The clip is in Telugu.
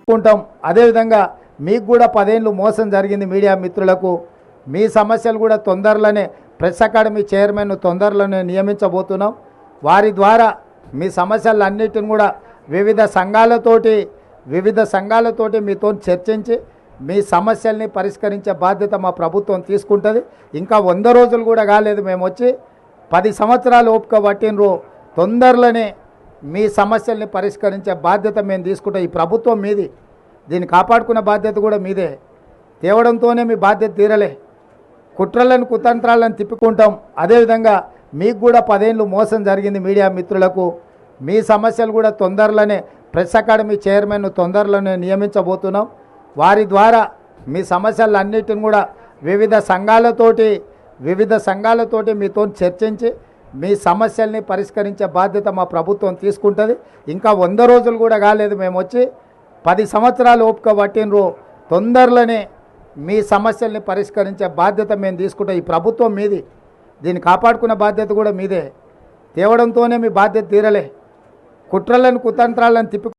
తీసుకుంటాం. అదేవిధంగా మీకు కూడా 10 ఏళ్ళు మోసం జరిగింది మీడియా మిత్రులకు. మీ సమస్యలు కూడా తొందరలోనే ప్రెస్ అకాడమీ చైర్మన్ తొందరలోనే నియమించబోతున్నాం. వారి ద్వారా మీ సమస్యలన్నిటిని కూడా వివిధ సంఘాలతోటి మీతో చర్చించి మీ సమస్యల్ని పరిష్కరించే బాధ్యత మా ప్రభుత్వం తీసుకుంటుంది. ఇంకా 100 రోజులు కూడా కాలేదు, మేము వచ్చి 10 సంవత్సరాలు ఓపిక పట్టినరు. తొందరలోనే మీ సమస్యల్ని పరిష్కరించే బాధ్యత మేము తీసుకుంటాం. ఈ ప్రభుత్వం మీది, దీన్ని కాపాడుకునే బాధ్యత కూడా మీదే. తేవడంతోనే మీ బాధ్యత తీరలే, కుట్రలను కుతంత్రాలను తిప్పుకుంటాం. అదేవిధంగా మీకు కూడా 10 ఏళ్ళు మోసం జరిగింది మీడియా మిత్రులకు. మీ సమస్యలు కూడా తొందరలోనే ప్రెస్ అకాడమీ చైర్మన్ తొందరలోనే నియమించబోతున్నాం. వారి ద్వారా మీ సమస్యలన్నిటిని కూడా వివిధ సంఘాలతోటి మీతో చర్చించి మీ సమస్యల్ని పరిష్కరించే బాధ్యత మా ప్రభుత్వం తీసుకుంటుంది. ఇంకా 100 రోజులు కూడా కాలేదు, మేము వచ్చి 10 సంవత్సరాలు ఓపిక పట్టినరు. తొందరలోనే మీ సమస్యల్ని పరిష్కరించే బాధ్యత మేము తీసుకుంటాం. ఈ ప్రభుత్వం మీది, దీన్ని కాపాడుకునే బాధ్యత కూడా మీదే. తేవడంతోనే మీ బాధ్యత తీరలే, కుట్రలను కుతంత్రాలను తిప్పి